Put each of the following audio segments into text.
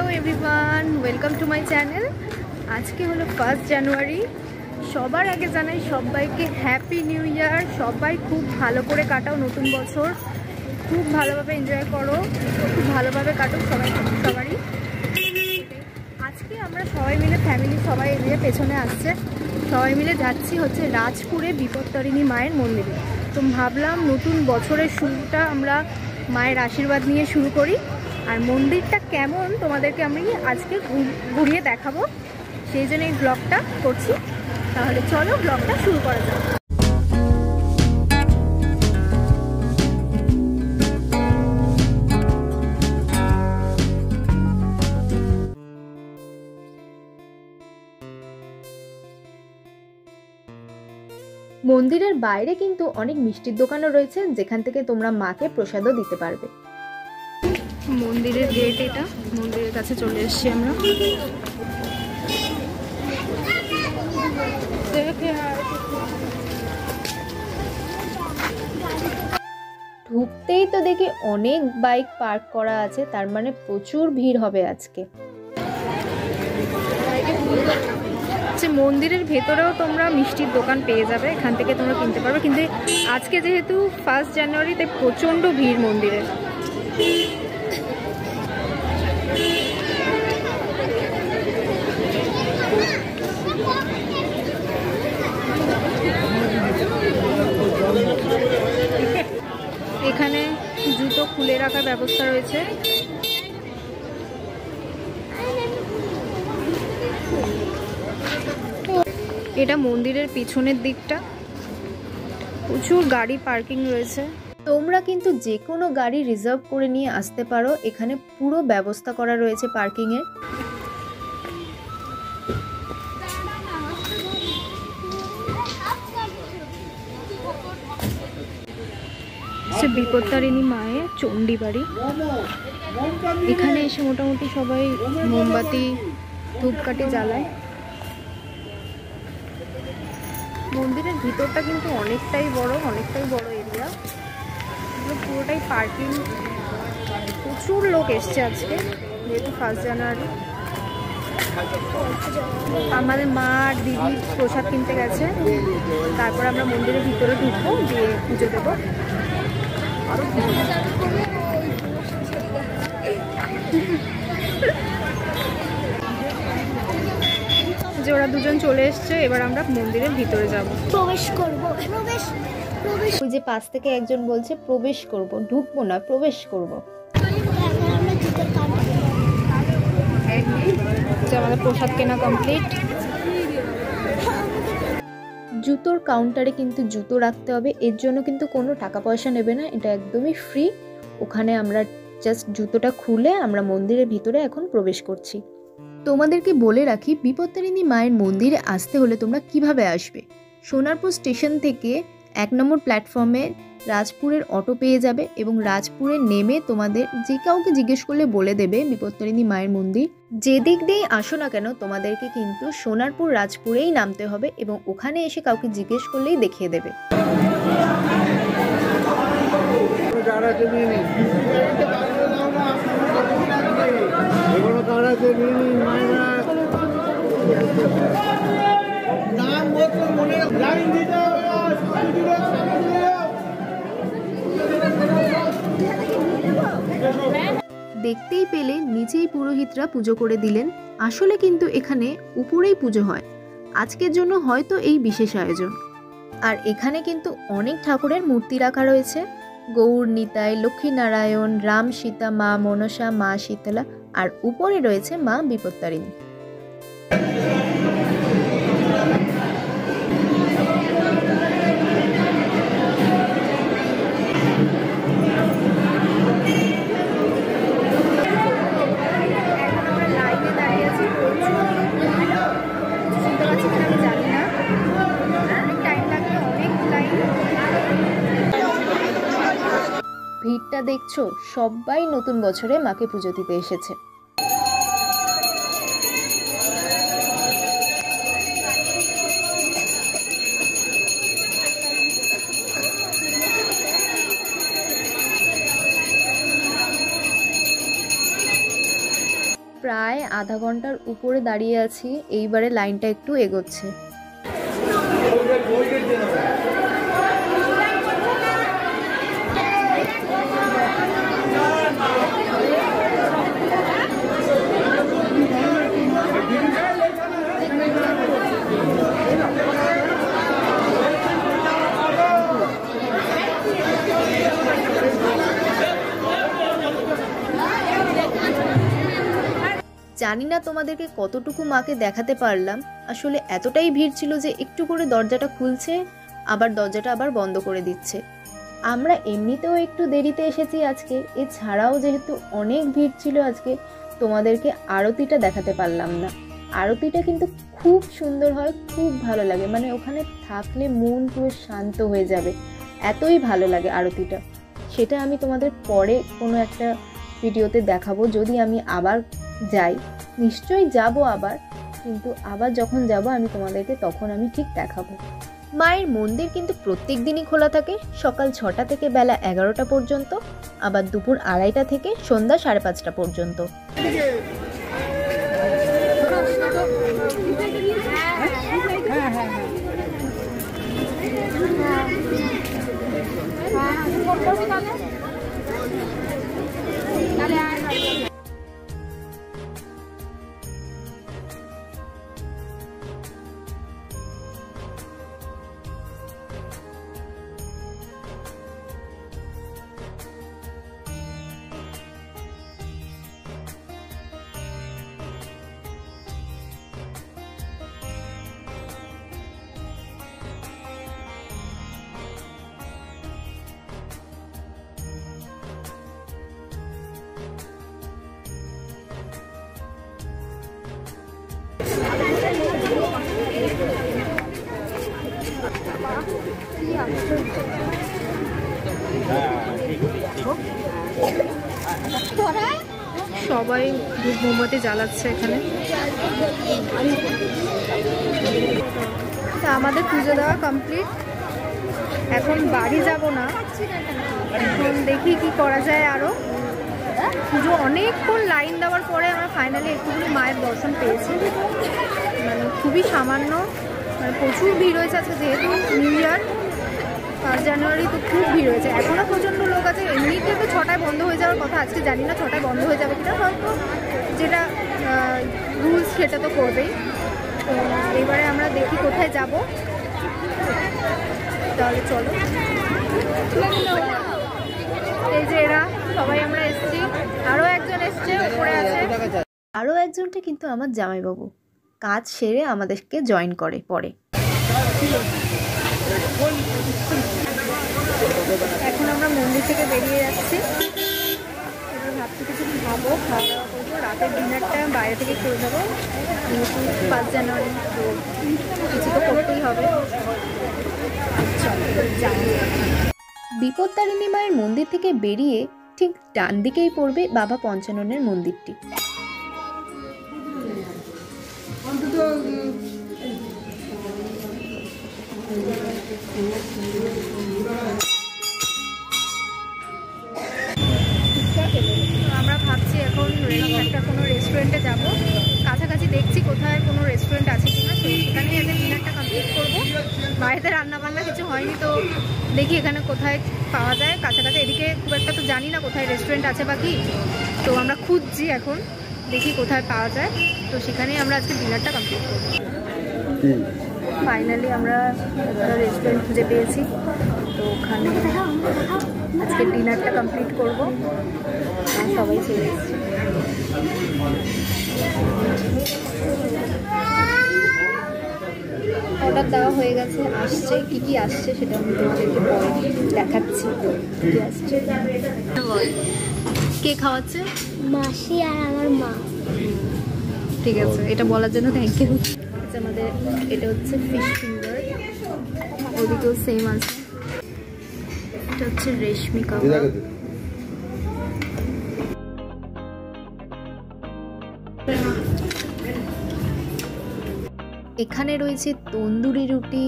Hello everyone welcome to my channel. आज के hello 1 জানুয়ারি। সবার আগে জানাই সবাইকে হ্যাপি নিউ ইয়ার। সবাই খুব ভালো করে কাটাও নতুন বছর, খুব ভালোভাবে এনজয় করো, খুব ভালোভাবে কাটো সবারই। আজকে আমরা সবাই মিলে ফ্যামিলি সবাই মিলে পেছনে আসছে, সবাই মিলে যাচ্ছি হচ্ছে রাজপুরে বিপত্তারিণী মায়ের মন্দিরে। তো ভাবলাম নতুন বছরের শুরুটা আমরা মায়ের আশীর্বাদ নিয়ে শুরু করি, আর মন্দিরটা কেমন তোমাদেরকে আমি আজকে ঘুরিয়ে দেখাবো, সেই জন্য এই ব্লগটা করছি। তাহলে চলো ব্লগটা শুরু করা যাক। মন্দিরের বাইরে কিন্তু অনেক মিষ্টির দোকানও রয়েছে, যেখান থেকে তোমরা মাকে প্রসাদও দিতে পারবে। মন্দিরের গেট এটা, মন্দিরের কাছে চলে এসেছি আমরা। ঢুকতেই তো দেখি অনেক বাইক পার্ক করা আছে, তার মানে প্রচুর ভিড় হবে আজকে। মন্দিরের ভেতরেও তোমরা মিষ্টির দোকান পেয়ে যাবে, এখান থেকে তোমরা কিনতে পারবে, কিন্তু আজকে যেহেতু 1 জানুয়ারি তাই প্রচণ্ড ভিড় মন্দিরে। এখানে জুতো খুলে রাখার ব্যবস্থা রয়েছে। এটা মন্দিরের পিছনের দিকটা, প্রচুর গাড়ি পার্কিং রয়েছে। তোমরা কিন্তু যে কোনো গাড়ি রিজার্ভ করে নিয়ে আসতে পারো, এখানে পুরো ব্যবস্থা করা রয়েছে পার্কিংয়ের। বিপত্তারিণী মায়ের চণ্ডী বাড়ি। এখানে এসে মোটামুটি সবাই মোমবাতি ধূপকাঠি জ্বালায়। মন্দিরের ভিতরটা কিন্তু অনেকটাই বড় এরিয়া, পুরোটাই পার্কিং। প্রচুর লোক এসছে আজকে, যেহেতু 1 জানুয়ারি। আমাদের মা আর দিদি প্রসাদ কিনতে গেছে, তারপর আমরা মন্দিরের ভিতরে ঢুকবো, দিয়ে পুজো দেবো। যে ওরা দুজন চলে এসছে, এবার আমরা মন্দিরের ভিতরে যাব, প্রবেশ করব। ওই যে পাশ থেকে একজন বলছে প্রবেশ করব, ঢুকবো না, প্রবেশ করব। আমাদের প্রসাদ কেনা কমপ্লিট। জুতোর কাউন্টারে কিন্তু জুতো রাখতে হবে, এর জন্য কিন্তু কোনো টাকা পয়সা নেবে না, এটা একদমই ফ্রি। ওখানে আমরা জাস্ট জুতোটা খুলে আমরা মন্দিরের ভিতরে এখন প্রবেশ করছি। তোমাদেরকে বলে রাখি, বিপত্তারিণী মায়ের মন্দিরে আসতে হলে তোমরা কিভাবে আসবে। সোনারপুর স্টেশন থেকে 1 নম্বর প্ল্যাটফর্মে রাজপুরের অটো পেয়ে যাবে, এবং রাজপুরে নেমে তোমাদের যে কাউকে জিজ্ঞেস করলে বলে দেবে বিপত্তারিণী মায়ের মন্দির। যে দিক দিয়েই আসো না কেন তোমাদেরকে কিন্তু সোনারপুর রাজপুরেই নামতে হবে, এবং ওখানে এসে কাউকে জিজ্ঞেস করলেই দেখিয়ে দেবে। দেখতেই পেলে নিচেই পুরোহিতরা পুজো করে দিলেন। আসলে কিন্তু এখানে উপরেই পুজো হয়, আজকের জন্য হয়তো এই বিশেষ আয়োজন। আর এখানে কিন্তু অনেক ঠাকুরের মূর্তি রাখা রয়েছে, গৌর নিতাই, লক্ষ্মীনারায়ণ, রাম সীতা, মা মনসা, মা শীতলা, আর উপরে রয়েছে মা বিপত্তারিণী। ভিড়টা দেখছো, সবাই নতুন বছরে মাকে পুজো দিতে এসেছে। প্রায় আধা ঘন্টার উপরে দাঁড়িয়ে আছি, এইবারে লাইনটা একটু এগোচ্ছে। জানি না তোমাদেরকে কতটুকু মাকে দেখাতে পারলাম, আসলে এতটাই ভিড় ছিল যে একটু করে দরজাটা খুলছে আবার দরজাটা আবার বন্ধ করে দিচ্ছে। আমরা এমনিতেও একটু দেরিতে এসেছি আজকে, এছাড়াও যেহেতু অনেক ভিড় ছিল আজকে, তোমাদেরকে আরতিটা দেখাতে পারলাম না। আরতিটা কিন্তু খুব সুন্দর হয়, খুব ভালো লাগে, মানে ওখানে থাকলে মন পুরো শান্ত হয়ে যাবে, এতই ভালো লাগে আরতিটা। সেটা আমি তোমাদের পরে কোনো একটা ভিডিওতে দেখাবো, যদি আমি আবার যাই, নিশ্চয়ই যাব আবার, কিন্তু আবার যখন যাব আমি তোমাদেরকে তখন আমি ঠিক দেখাবো। মায়ের মন্দির কিন্তু প্রত্যেক দিনই খোলা থাকে, সকাল 6টা থেকে বেলা 11টা পর্যন্ত, আবার দুপুর 2:30টা থেকে সন্ধ্যা 5:30টা পর্যন্ত। সবাই ধূপ মোমবাতি জ্বালাচ্ছে এখানে। আমাদের পুজো দেওয়া কমপ্লিট, এখন বাড়ি যাব না, এখন দেখি কি করা যায়। আরও পুজো অনেকক্ষণ লাইন দেওয়ার পরে আমরা ফাইনালি একটুখানি মায়ের দর্শন পেয়েছি, মানে খুবই সামান্য, মানে প্রচুর ভিড় হয়েছে আজকে, যেহেতু নিউ ইয়ার 5 জানুয়ারি, তো খুব ভিড় হয়েছে। এখনও প্রচণ্ড লোক আছে। এমনিতে তো 6টায় বন্ধ হয়ে যাওয়ার কথা, আজকে জানি না 6টায় বন্ধ হয়ে যাবে কিনা, হয়তো যেটা রুলস সেটা তো করবেই। তো এবারে আমরা দেখি কোথায় যাব, তাহলে চলো। এই যে এরা সবাই আমরা এসছি, আরও একজন এসছে উপরে আছে, আরও একজনটা কিন্তু আমার জামাইবাবু, কাজ সেরে আমাদেরকে জয়েন করে পরে। এখন আমরা মন্দির থেকে বেরিয়ে যাচ্ছি, এবার ভাবছি কিছু খাবো, খাওয়া দাওয়া করবো, রাতের ডিনারটা বাইরে থেকে করে দেবো, যেহেতু 5 জানুয়ারি, তো কিছু তো করতেই হবে। বিপত্তারিণী মায়ের মন্দির থেকে বেরিয়ে ঠিক ডান দিকেই পড়বে বাবা পঞ্চাননের মন্দিরটি। আমরা ভাবছি এখন একটা কোনো রেস্টুরেন্টে যাব, কাছাকাছি দেখছি কোথায় কোনো রেস্টুরেন্ট আছে কিনা, তো সেখানেই আগে ডিনারটা কমপ্লিট করবো। বাড়িতে রান্নাবান্না কিছু হয়নি, তো দেখি এখানে কোথায় পাওয়া যায় কাছাকাছি। এদিকে খুব একটা তো জানি না কোথায় রেস্টুরেন্ট আছে বা কি, তো আমরা খুঁজছি এখন, দেখি কোথায় পাওয়া যায়, তো সেখানেই আমরা আজকে ডিনারটা কমপ্লিট করবো। ফাইনালি আমরা একটা রেস্টুরেন্ট খুঁজে পেয়েছি, তো ওখানে আজকে ডিনারটা কমপ্লিট করবো। সবাই চলে এসেছি। অর্ডার দেওয়া হয়ে গেছে, আসছে, কি কি আসছে সেটা আমি তোমাদেরকে পরে দেখাচ্ছি। কি আসছে, কে খাওয়াচ্ছে? মাসি আর আমার মা। ঠিক আছে, এটা বলার জন্য থ্যাংক ইউ। আমাদের এটা হচ্ছে ফিশ ফিঙ্গার, ওদিকেও সেম আছে। এটা হচ্ছে রেশমি কাবাব, এখানে রয়েছে তন্দুরি রুটি,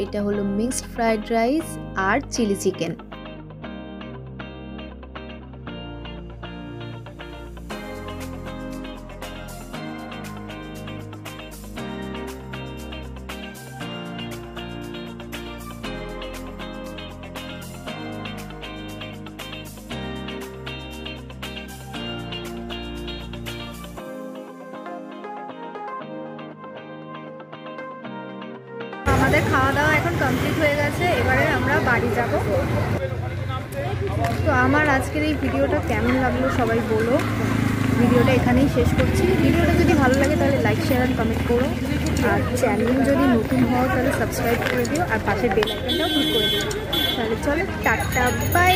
এটা হলো মিক্সড ফ্রাইড রাইস আর চিলি চিকেন। খাওয়া দাওয়া এখন কমপ্লিট হয়ে গেছে, এবারে আমরা বাড়ি যাব। তো আমার আজকের এই ভিডিওটা কেমন লাগলো সবাই বলো। ভিডিওটা এখানেই শেষ করছি। ভিডিওটা যদি ভালো লাগে তাহলে লাইক শেয়ার অ্যান্ড কমেন্ট করো, আর চ্যানেল যদি নতুন হও তাহলে সাবস্ক্রাইব করে দিও, আর পাশের বেল আইকনটাও ক্লিক করে দিও। তাহলে চলো, টাটা, বাই।